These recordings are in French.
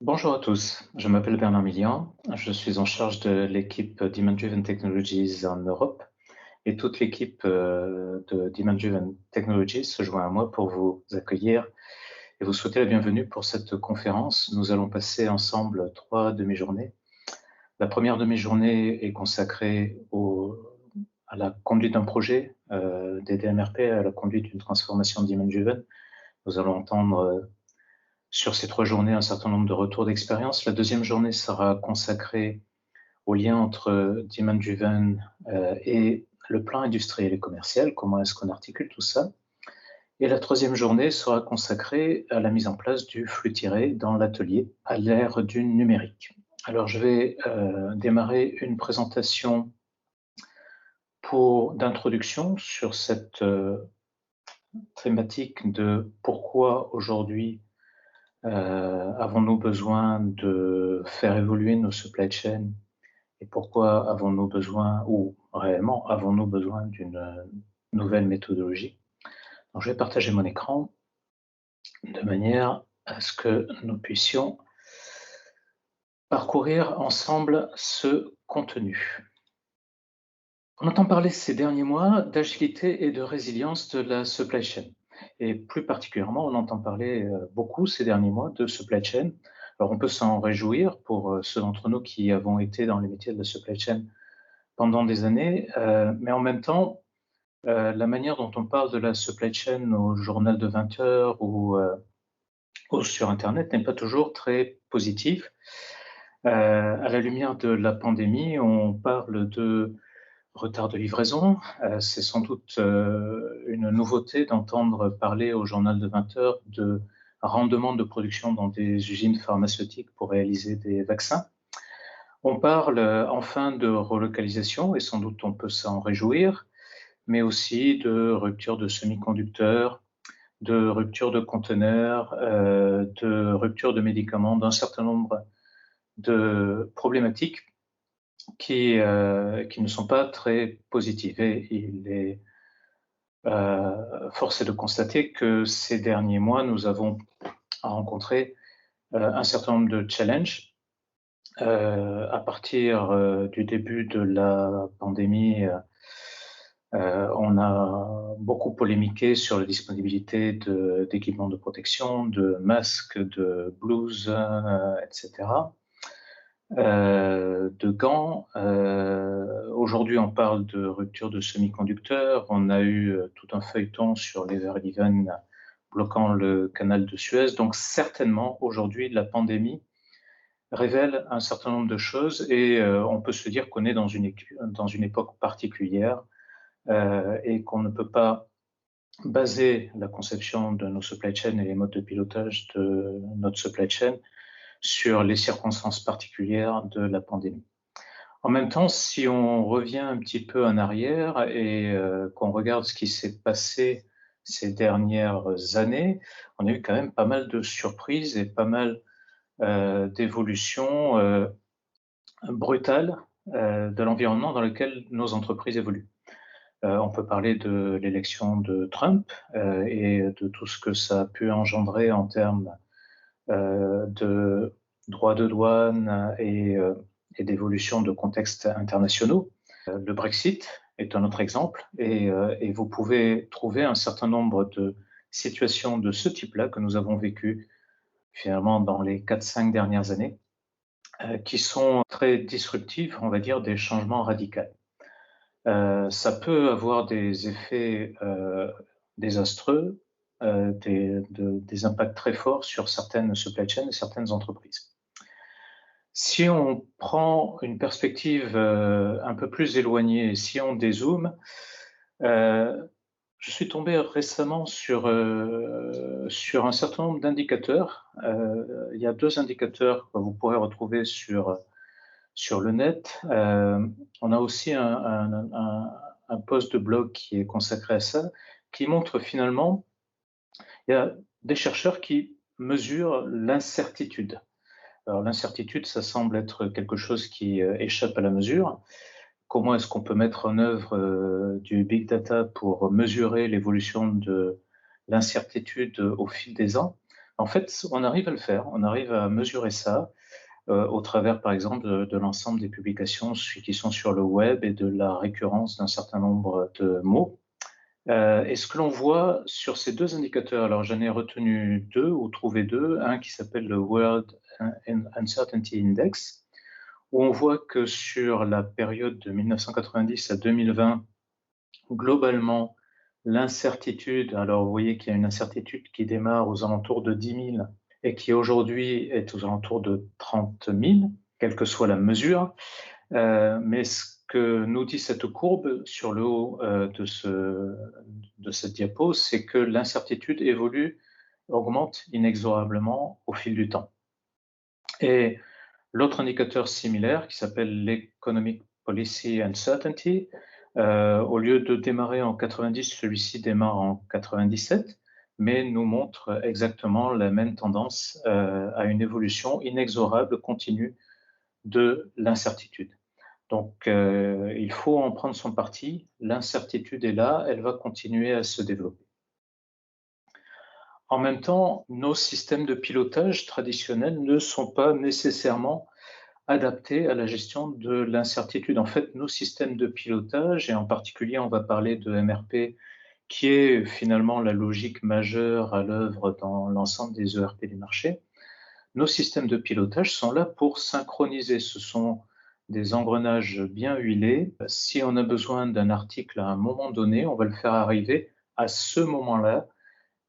Bonjour à tous, je m'appelle Bernard Millian, je suis en charge de l'équipe Demand Driven Technologies en Europe et toute l'équipe de Demand Driven Technologies se joint à moi pour vous accueillir et vous souhaiter la bienvenue pour cette conférence. Nous allons passer ensemble 3 demi-journées. La première demi-journée est consacrée à la conduite d'un projet, des DMRP, à la conduite d'une transformation Demand Driven. Nous allons entendre sur ces 3 journées un certain nombre de retours d'expérience. La deuxième journée sera consacrée au lien entre Demand Driven et le plan industriel et commercial, comment est-ce qu'on articule tout ça. Et la troisième journée sera consacrée à la mise en place du flux tiré dans l'atelier à l'ère du numérique. Alors je vais démarrer une présentation d'introduction sur cette thématique de pourquoi aujourd'hui avons-nous besoin de faire évoluer nos supply chains et pourquoi avons-nous besoin, ou réellement avons-nous besoin d'une nouvelle méthodologie. Donc, je vais partager mon écran de manière à ce que nous puissions parcourir ensemble ce contenu. On entend parler ces derniers mois d'agilité et de résilience de la supply chain. Et plus particulièrement, on entend parler beaucoup ces derniers mois de supply chain. Alors, on peut s'en réjouir pour ceux d'entre nous qui avons été dans les métiers de la supply chain pendant des années, mais en même temps, la manière dont on parle de la supply chain au journal de 20 heures ou sur Internet n'est pas toujours très positive. À la lumière de la pandémie, on parle de retard de livraison. C'est sans doute une nouveauté d'entendre parler au journal de 20 heures de rendement de production dans des usines pharmaceutiques pour réaliser des vaccins. On parle enfin de relocalisation, et sans doute on peut s'en réjouir, mais aussi de rupture de semi-conducteurs, de rupture de conteneurs, de rupture de médicaments, d'un certain nombre de problématiques qui ne sont pas très positives. Et il est force est de constater que ces derniers mois, nous avons rencontré un certain nombre de challenges. À partir du début de la pandémie, on a beaucoup polémiqué sur la disponibilité d'équipements de protection, de masques, de blouses, etc., de gants. Aujourd'hui, on parle de rupture de semi-conducteurs. On a eu tout un feuilleton sur l'Ever-Given bloquant le canal de Suez. Donc certainement, aujourd'hui, la pandémie révèle un certain nombre de choses et on peut se dire qu'on est dans une époque particulière et qu'on ne peut pas baser la conception de nos supply chains et les modes de pilotage de notre supply chain sur les circonstances particulières de la pandémie. En même temps, si on revient un petit peu en arrière et qu'on regarde ce qui s'est passé ces dernières années, on a eu quand même pas mal de surprises et pas mal d'évolutions brutales de l'environnement dans lequel nos entreprises évoluent. On peut parler de l'élection de Trump et de tout ce que ça a pu engendrer en termes de droits de douane et d'évolution de contextes internationaux. Le Brexit est un autre exemple et vous pouvez trouver un certain nombre de situations de ce type-là que nous avons vécues finalement dans les 4-5 dernières années, qui sont très disruptives, on va dire, des changements radicaux. Ça peut avoir des effets désastreux, des impacts très forts sur certaines supply chains et certaines entreprises. Si on prend une perspective un peu plus éloignée, si on dézoome, je suis tombé récemment sur un certain nombre d'indicateurs. Il y a 2 indicateurs que vous pourrez retrouver sur le net. On a aussi un post de blog qui est consacré à ça, qui montre finalement, il y a des chercheurs qui mesurent l'incertitude. Alors l'incertitude, ça semble être quelque chose qui échappe à la mesure. Comment est-ce qu'on peut mettre en œuvre du big data pour mesurer l'évolution de l'incertitude au fil des ans? En fait, on arrive à le faire, on arrive à mesurer ça, au travers, par exemple, de l'ensemble des publications qui sont sur le web et de la récurrence d'un certain nombre de mots. Et ce que l'on voit sur ces 2 indicateurs, alors j'en ai retenu 2 ou trouvé 2, un qui s'appelle le World Uncertainty Index, où on voit que sur la période de 1990 à 2020, globalement, l'incertitude, alors vous voyez qu'il y a une incertitude qui démarre aux alentours de 10 000 et qui aujourd'hui est aux alentours de 30 000, quelle que soit la mesure. Mais ce que nous dit cette courbe sur le haut de cette diapo, c'est que l'incertitude évolue, augmente inexorablement au fil du temps. Et l'autre indicateur similaire, qui s'appelle l'Economic Policy Uncertainty, au lieu de démarrer en 90, celui-ci démarre en 97, mais nous montre exactement la même tendance à une évolution inexorable, continue de l'incertitude. Donc, il faut en prendre son parti. L'incertitude est là, elle va continuer à se développer. En même temps, nos systèmes de pilotage traditionnels ne sont pas nécessairement adaptés à la gestion de l'incertitude. En fait, nos systèmes de pilotage, et en particulier, on va parler de MRP, qui est finalement la logique majeure à l'œuvre dans l'ensemble des ERP du marché, nos systèmes de pilotage sont là pour synchroniser. Ce sont des engrenages bien huilés. Si on a besoin d'un article à un moment donné, on va le faire arriver à ce moment-là,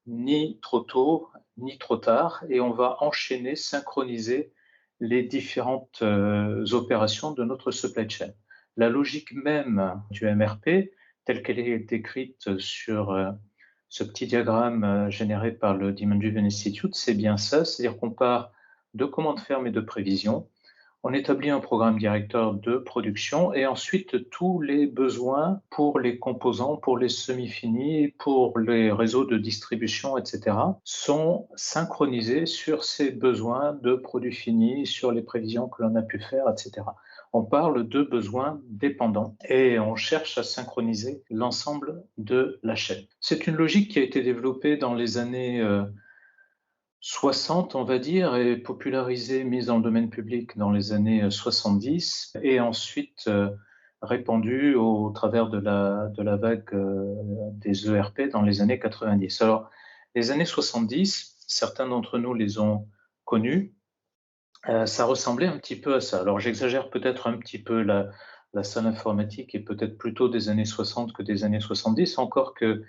ni trop tôt, ni trop tard, et on va enchaîner, synchroniser les différentes opérations de notre supply chain. La logique même du MRP, telle qu'elle est décrite sur ce petit diagramme généré par le Demon Driven Institute, c'est bien ça, c'est-à-dire qu'on part de commandes fermes et de prévisions, on établit un programme directeur de production et ensuite tous les besoins pour les composants, pour les semi-finis, pour les réseaux de distribution, etc., sont synchronisés sur ces besoins de produits finis, sur les prévisions que l'on a pu faire, etc. On parle de besoins dépendants et on cherche à synchroniser l'ensemble de la chaîne. C'est une logique qui a été développée dans les années 60, on va dire, et popularisée, mise dans le domaine public dans les années 70, et ensuite répandue au travers de la vague des ERP dans les années 90. Alors, les années 70, certains d'entre nous les ont connus, ça ressemblait un petit peu à ça. Alors, j'exagère peut-être un petit peu, la salle informatique est peut-être plutôt des années 60 que des années 70, encore que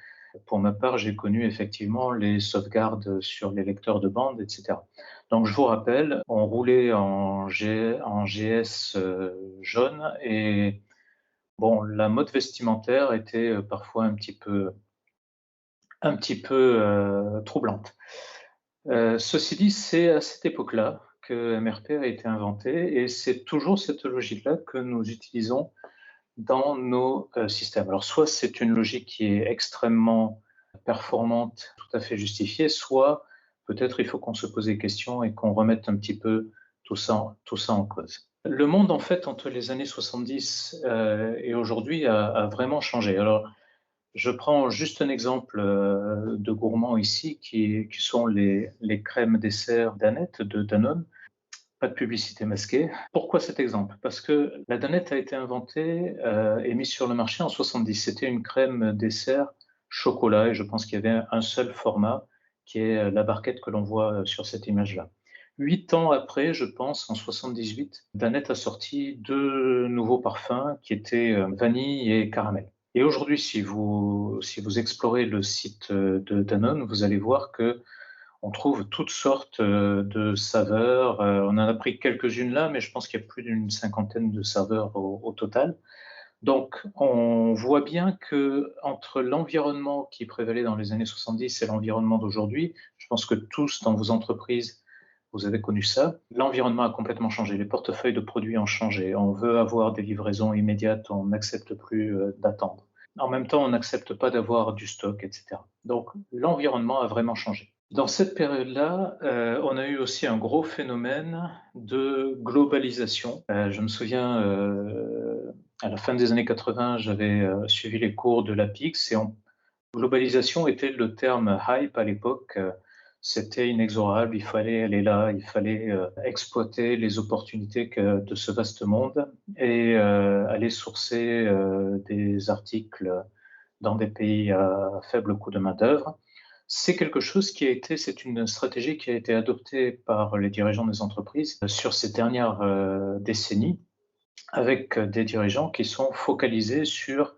pour ma part, j'ai connu effectivement les sauvegardes sur les lecteurs de bande, etc. Donc, je vous rappelle, on roulait en GS jaune et bon, la mode vestimentaire était parfois un petit peu troublante. Ceci dit, c'est à cette époque-là que MRP a été inventé et c'est toujours cette logique-là que nous utilisons dans nos systèmes. Alors, soit c'est une logique qui est extrêmement performante, tout à fait justifiée, soit peut-être il faut qu'on se pose des questions et qu'on remette un petit peu tout ça en cause. Le monde, en fait, entre les années 70 et aujourd'hui, a vraiment changé. Alors, je prends juste un exemple de gourmand ici, qui sont les crèmes dessert Danette de Danone. Pas de publicité masquée. Pourquoi cet exemple? Parce que la Danette a été inventée et mise sur le marché en 70. C'était une crème dessert chocolat et je pense qu'il y avait un seul format qui est la barquette que l'on voit sur cette image-là. 8 ans après, je pense, en 78, Danette a sorti 2 nouveaux parfums qui étaient vanille et caramel. Et aujourd'hui, si vous explorez le site de Danone, vous allez voir que on trouve toutes sortes de saveurs. On en a pris quelques-unes là, mais je pense qu'il y a plus d'une cinquantaine de saveurs au total. Donc, on voit bien que entre l'environnement qui prévalait dans les années 70 et l'environnement d'aujourd'hui, je pense que tous dans vos entreprises, vous avez connu ça, l'environnement a complètement changé. Les portefeuilles de produits ont changé. On veut avoir des livraisons immédiates, on n'accepte plus d'attendre. En même temps, on n'accepte pas d'avoir du stock, etc. Donc, l'environnement a vraiment changé. Dans cette période-là, on a eu aussi un gros phénomène de globalisation. Je me souviens, à la fin des années 80, j'avais suivi les cours de l'APIX et globalisation était le terme hype à l'époque. C'était inexorable, il fallait aller là, il fallait exploiter les opportunités de ce vaste monde et aller sourcer des articles dans des pays à faible coût de main-d'œuvre. C'est une stratégie qui a été adoptée par les dirigeants des entreprises sur ces dernières décennies, avec des dirigeants qui sont focalisés sur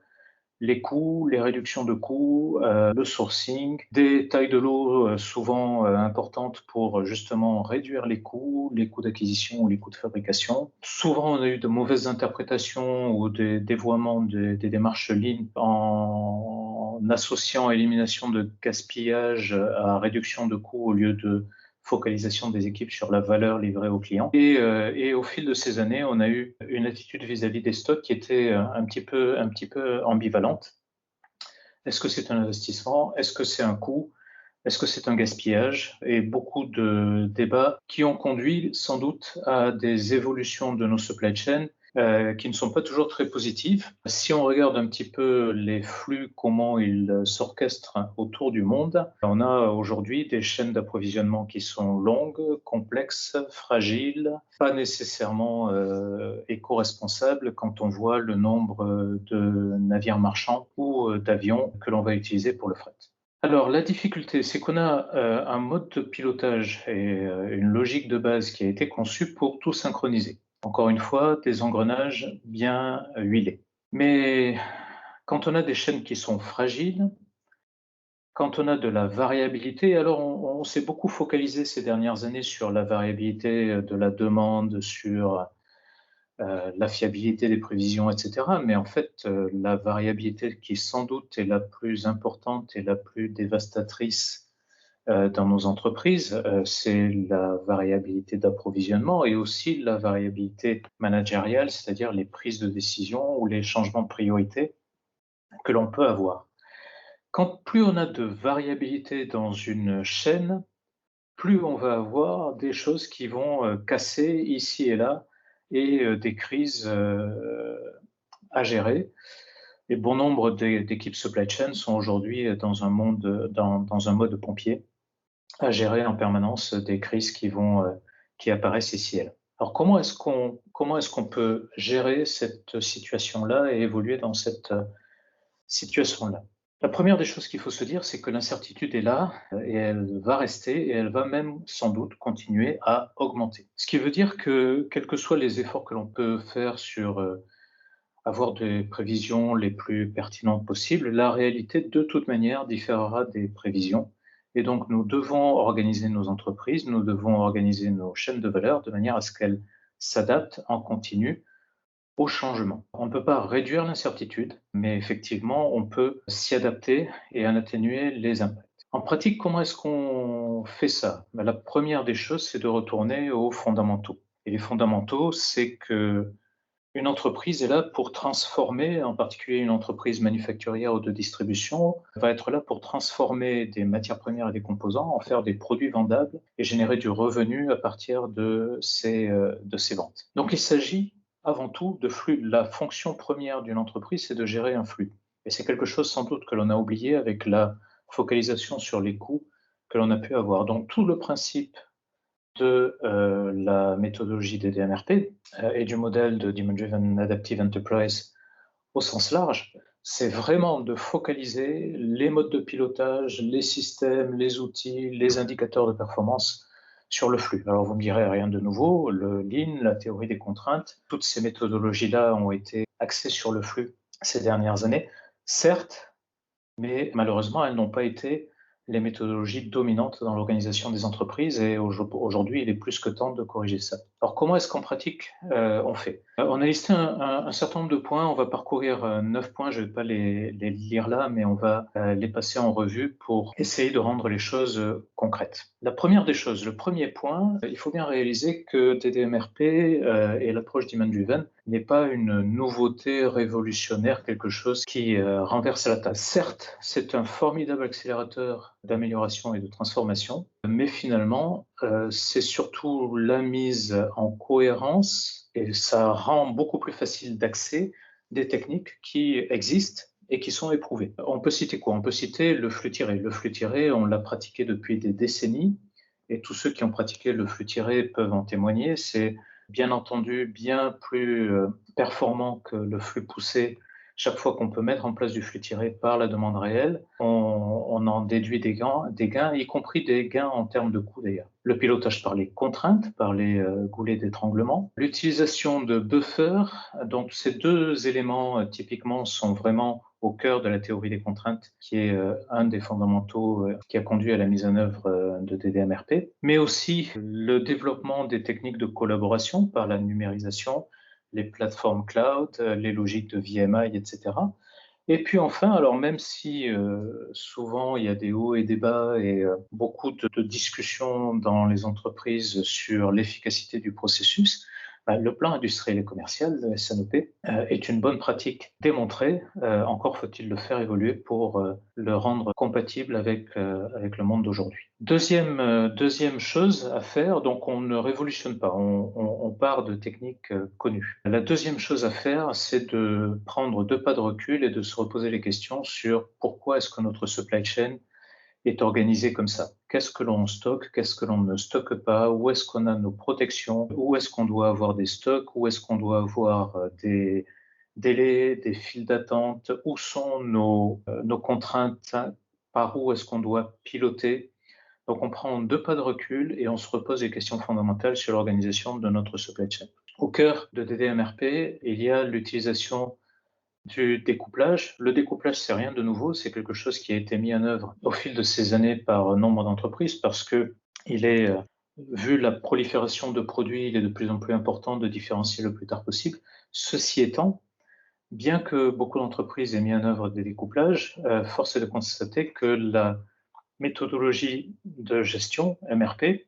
les coûts, les réductions de coûts, le sourcing, des tailles de lot souvent importantes pour justement réduire les coûts d'acquisition ou les coûts de fabrication. Souvent, on a eu de mauvaises interprétations ou des dévoiements des démarches Lean en associant élimination de gaspillage à réduction de coûts au lieu de focalisation des équipes sur la valeur livrée aux clients. Et au fil de ces années, on a eu une attitude vis-à-vis des stocks qui était un petit peu ambivalente. Est-ce que c'est un investissement? Est-ce que c'est un coût? Est-ce que c'est un gaspillage? Et beaucoup de débats qui ont conduit sans doute à des évolutions de nos supply chains qui ne sont pas toujours très positives. Si on regarde un petit peu les flux, comment ils s'orchestrent autour du monde, on a aujourd'hui des chaînes d'approvisionnement qui sont longues, complexes, fragiles, pas nécessairement éco-responsables quand on voit le nombre de navires marchands ou d'avions que l'on va utiliser pour le fret. Alors, la difficulté, c'est qu'on a un mode de pilotage et une logique de base qui a été conçue pour tout synchroniser. Encore une fois, des engrenages bien huilés. Mais quand on a des chaînes qui sont fragiles, quand on a de la variabilité, alors on s'est beaucoup focalisé ces dernières années sur la variabilité de la demande, sur la fiabilité des prévisions, etc. Mais en fait, la variabilité qui sans doute est la plus importante et la plus dévastatrice dans nos entreprises, c'est la variabilité d'approvisionnement et aussi la variabilité managériale, c'est-à-dire les prises de décision ou les changements de priorité que l'on peut avoir. Quand plus on a de variabilité dans une chaîne, plus on va avoir des choses qui vont casser ici et là et des crises à gérer. Et bon nombre d'équipes supply chain sont aujourd'hui dans un mode pompier à gérer en permanence des crises qui apparaissent ici et là. Alors comment est-ce qu'on peut gérer cette situation-là et évoluer dans cette situation-là? La première des choses qu'il faut se dire, c'est que l'incertitude est là et elle va rester et elle va même sans doute continuer à augmenter. Ce qui veut dire que quels que soient les efforts que l'on peut faire sur avoir des prévisions les plus pertinentes possibles, la réalité de toute manière différera des prévisions. Et donc nous devons organiser nos entreprises, nous devons organiser nos chaînes de valeur de manière à ce qu'elles s'adaptent en continu au changement. On ne peut pas réduire l'incertitude, mais effectivement, on peut s'y adapter et en atténuer les impacts. En pratique, comment est-ce qu'on fait ça? La première des choses, c'est de retourner aux fondamentaux. Et les fondamentaux, c'est que une entreprise est là pour transformer, en particulier une entreprise manufacturière ou de distribution, va être là pour transformer des matières premières et des composants, en faire des produits vendables et générer du revenu à partir de ces ventes. Donc il s'agit avant tout de flux. La fonction première d'une entreprise, c'est de gérer un flux. Et c'est quelque chose sans doute que l'on a oublié avec la focalisation sur les coûts que l'on a pu avoir. Donc tout le principe de la méthodologie des DMRP et du modèle de Demand Driven Adaptive Enterprise au sens large, c'est vraiment de focaliser les modes de pilotage, les systèmes, les outils, les indicateurs de performance sur le flux. Alors vous me direz rien de nouveau, le Lean, la théorie des contraintes, toutes ces méthodologies-là ont été axées sur le flux ces dernières années, certes, mais malheureusement elles n'ont pas été les méthodologies dominantes dans l'organisation des entreprises et aujourd'hui, il est plus que temps de corriger ça. Alors, comment est-ce qu'en pratique, on fait? On a listé un certain nombre de points, on va parcourir 9 points, je ne vais pas les lire là, mais on va les passer en revue pour essayer de rendre les choses concrètes. La première des choses, le premier point, il faut bien réaliser que TDMRP et l'approche Demand Driven n'est pas une nouveauté révolutionnaire, quelque chose qui renverse la table. Certes, c'est un formidable accélérateur d'amélioration et de transformation, mais finalement, c'est surtout la mise en cohérence et ça rend beaucoup plus facile d'accès des techniques qui existent et qui sont éprouvés. On peut citer quoi? On peut citer le flux tiré. Le flux tiré, on l'a pratiqué depuis des décennies et tous ceux qui ont pratiqué le flux tiré peuvent en témoigner. C'est bien entendu bien plus performant que le flux poussé. Chaque fois qu'on peut mettre en place du flux tiré par la demande réelle, on en déduit des gains, y compris des gains en termes de coûts d'ailleurs. Le pilotage par les contraintes, par les goulets d'étranglement. L'utilisation de buffers, donc ces deux éléments typiquement sont vraiment au cœur de la théorie des contraintes, qui est un des fondamentaux qui a conduit à la mise en œuvre de DDMRP, mais aussi le développement des techniques de collaboration par la numérisation, les plateformes cloud, les logiques de VMI, etc. Et puis enfin, alors même si souvent il y a des hauts et des bas et beaucoup de discussions dans les entreprises sur l'efficacité du processus, le plan industriel et commercial, le SNOP, est une bonne pratique démontrée. Encore faut-il le faire évoluer pour le rendre compatible avec le monde d'aujourd'hui. Deuxième chose à faire, donc on ne révolutionne pas, on part de techniques connues. La deuxième chose à faire, c'est de prendre 2 pas de recul et de se reposer les questions sur pourquoi est-ce que notre supply chain est organisé comme ça. Qu'est-ce que l'on stocke, qu'est-ce que l'on ne stocke pas, où est-ce qu'on a nos protections, où est-ce qu'on doit avoir des stocks, où est-ce qu'on doit avoir des délais, des files d'attente, où sont nos contraintes, par où est-ce qu'on doit piloter. Donc on prend 2 pas de recul et on se repose des questions fondamentales sur l'organisation de notre supply chain. Au cœur de DDMRP, il y a l'utilisation du découplage. Le découplage, c'est rien de nouveau, c'est quelque chose qui a été mis en œuvre au fil de ces années par nombre d'entreprises parce que il est, vu la prolifération de produits, il est de plus en plus important de différencier le plus tard possible. Ceci étant, bien que beaucoup d'entreprises aient mis en œuvre des découplages, force est de constater que la méthodologie de gestion, MRP,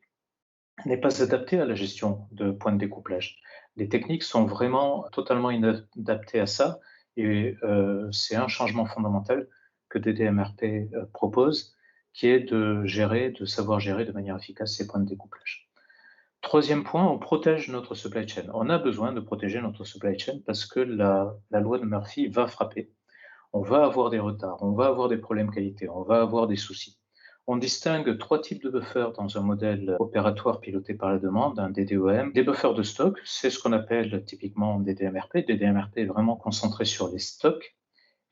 n'est pas adaptée à la gestion de points de découplage. Les techniques sont vraiment totalement inadaptées à ça et c'est un changement fondamental que DDMRP propose, qui est de savoir gérer de manière efficace ces points de découplage. Troisième point, on protège notre supply chain. On a besoin de protéger notre supply chain parce que la loi de Murphy va frapper. On va avoir des retards, on va avoir des problèmes qualité, on va avoir des soucis. On distingue 3 types de buffers dans un modèle opératoire piloté par la demande, un DDoM. Des buffers de stock, c'est ce qu'on appelle typiquement DDMRP. DDMRP est vraiment concentré sur les stocks.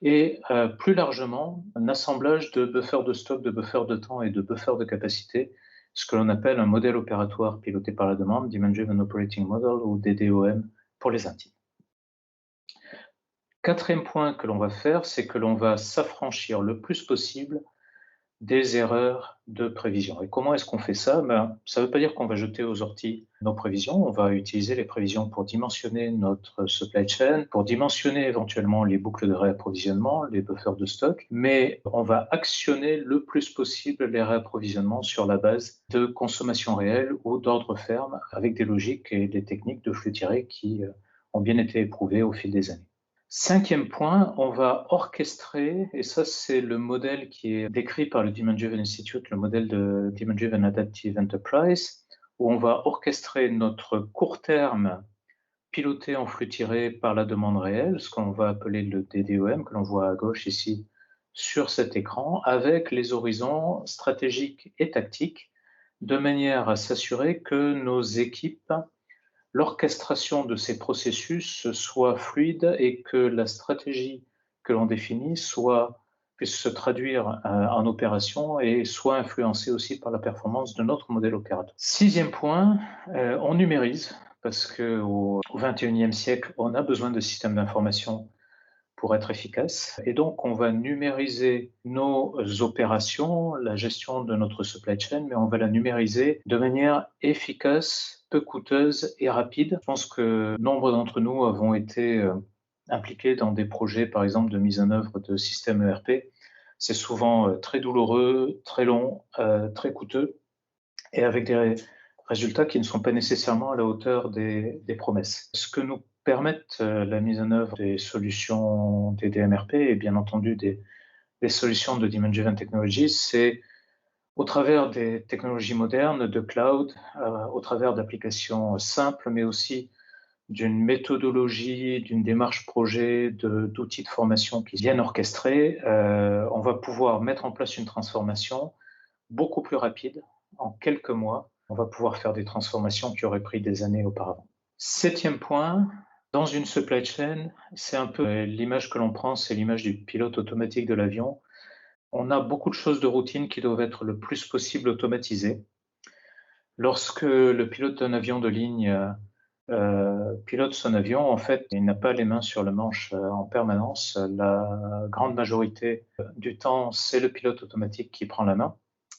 Et plus largement, un assemblage de buffers de stock, de buffers de temps et de buffers de capacité, ce que l'on appelle un modèle opératoire piloté par la demande, Demand Driven Operating Model ou DDoM pour les intimes. Quatrième point que l'on va faire, c'est que l'on va s'affranchir le plus possible des erreurs de prévision. Et comment est-ce qu'on fait ça? Ça ne veut pas dire qu'on va jeter aux orties nos prévisions. On va utiliser les prévisions pour dimensionner notre supply chain, pour dimensionner éventuellement les boucles de réapprovisionnement, les buffers de stock, mais on va actionner le plus possible les réapprovisionnements sur la base de consommation réelle ou d'ordre ferme avec des logiques et des techniques de flux tiré qui ont bien été éprouvées au fil des années. Cinquième point, on va orchestrer, et ça c'est le modèle qui est décrit par le Demand Driven Institute, le modèle de Demand Driven Adaptive Enterprise, où on va orchestrer notre court terme piloté en flux tiré par la demande réelle, ce qu'on va appeler le DDoM, que l'on voit à gauche ici sur cet écran, avec les horizons stratégiques et tactiques, de manière à s'assurer que nos équipes l'orchestration de ces processus soit fluide et que la stratégie que l'on définit puisse se traduire en opération et soit influencée aussi par la performance de notre modèle opératoire. Sixième point, on numérise parce qu'au XXIe siècle, on a besoin de systèmes d'information pour être efficace. Et donc, on va numériser nos opérations, la gestion de notre supply chain, mais on va la numériser de manière efficace, peu coûteuse et rapide. Je pense que nombre d'entre nous avons été impliqués dans des projets, par exemple, de mise en œuvre de systèmes ERP. C'est souvent très douloureux, très long, très coûteux et avec des résultats qui ne sont pas nécessairement à la hauteur des promesses. Ce que nous permettent la mise en œuvre des solutions des DMRP et bien entendu des solutions de Demand Driven Technologies, c'est au travers des technologies modernes de cloud, au travers d'applications simples, mais aussi d'une méthodologie, d'une démarche projet, d'outils de formation qui viennent orchestrer, on va pouvoir mettre en place une transformation beaucoup plus rapide. En quelques mois, on va pouvoir faire des transformations qui auraient pris des années auparavant. Septième point, dans une supply chain, c'est un peu l'image que l'on prend, c'est l'image du pilote automatique de l'avion. On a beaucoup de choses de routine qui doivent être le plus possible automatisées. Lorsque le pilote d'un avion de ligne pilote son avion, en fait, il n'a pas les mains sur le manche en permanence. La grande majorité du temps, c'est le pilote automatique qui prend la main.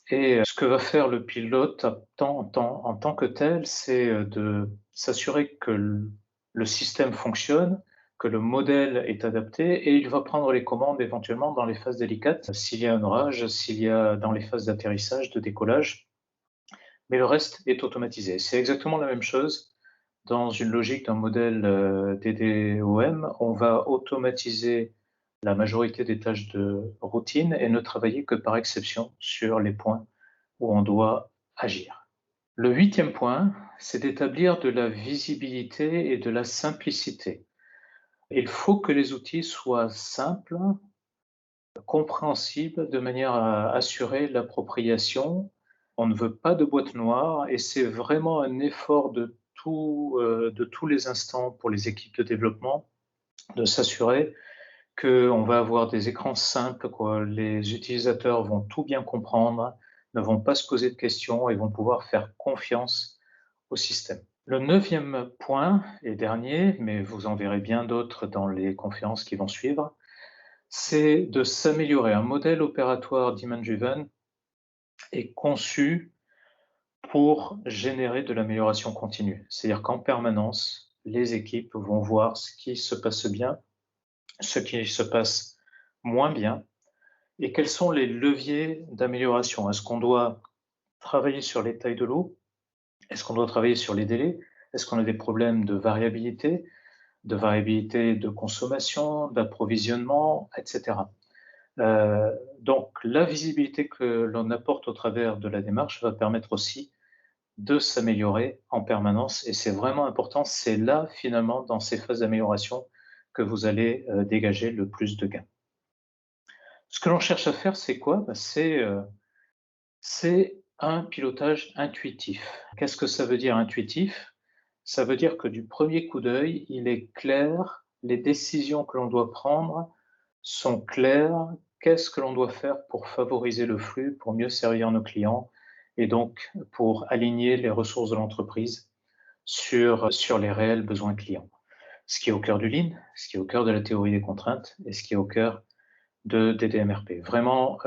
Et ce que va faire le pilote en tant que tel, c'est de s'assurer que le système fonctionne, que le modèle est adapté, et il va prendre les commandes éventuellement dans les phases délicates, s'il y a un orage, s'il y a dans les phases d'atterrissage, de décollage, mais le reste est automatisé. C'est exactement la même chose dans une logique d'un modèle DDOM. On va automatiser la majorité des tâches de routine et ne travailler que par exception sur les points où on doit agir. Le huitième point, c'est d'établir de la visibilité et de la simplicité. Il faut que les outils soient simples, compréhensibles, de manière à assurer l'appropriation. On ne veut pas de boîte noire et c'est vraiment un effort de tous les instants pour les équipes de développement de s'assurer qu'on va avoir des écrans simples, quoi. Les utilisateurs vont tout bien comprendre, ne vont pas se poser de questions et vont pouvoir faire confiance au système. Le neuvième point et dernier, mais vous en verrez bien d'autres dans les conférences qui vont suivre, c'est de s'améliorer. Un modèle opératoire Demand-Driven est conçu pour générer de l'amélioration continue. C'est-à-dire qu'en permanence, les équipes vont voir ce qui se passe bien, ce qui se passe moins bien, et quels sont les leviers d'amélioration. Est-ce qu'on doit travailler sur les tailles de l'eau? Est-ce qu'on doit travailler sur les délais? Est-ce qu'on a des problèmes de variabilité de consommation, d'approvisionnement, etc. Donc, la visibilité que l'on apporte au travers de la démarche va permettre aussi de s'améliorer en permanence et c'est vraiment important. C'est là, finalement, dans ces phases d'amélioration, que vous allez dégager le plus de gains. Ce que l'on cherche à faire, c'est quoi? C'est un pilotage intuitif. Qu'est-ce que ça veut dire intuitif? Ça veut dire que du premier coup d'œil, il est clair, les décisions que l'on doit prendre sont claires. Qu'est-ce que l'on doit faire pour favoriser le flux, pour mieux servir nos clients et donc pour aligner les ressources de l'entreprise sur les réels besoins clients. Ce qui est au cœur du Lean, ce qui est au cœur de la théorie des contraintes et ce qui est au cœur de DDMRP. Vraiment,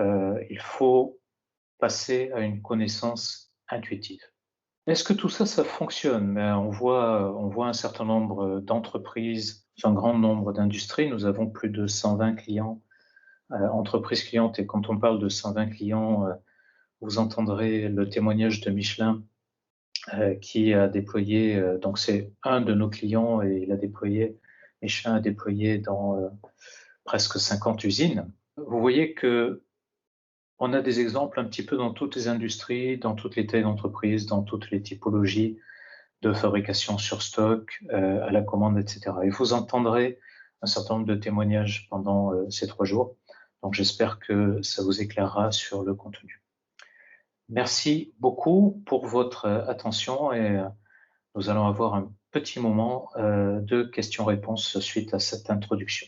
il faut passer à une connaissance intuitive. Est-ce que tout ça, ça fonctionne? Ben, on voit un certain nombre d'entreprises, un grand nombre d'industries. Nous avons plus de 120 clients, entreprises clientes. Et quand on parle de 120 clients, vous entendrez le témoignage de Michelin qui a déployé, donc c'est un de nos clients et Michelin a déployé dans presque 50 usines. Vous voyez que on a des exemples un petit peu dans toutes les industries, dans toutes les tailles d'entreprise, dans toutes les typologies de fabrication sur stock, à la commande, etc. Et vous entendrez un certain nombre de témoignages pendant ces 3 jours. Donc j'espère que ça vous éclairera sur le contenu. Merci beaucoup pour votre attention et nous allons avoir un petit moment de questions-réponses suite à cette introduction.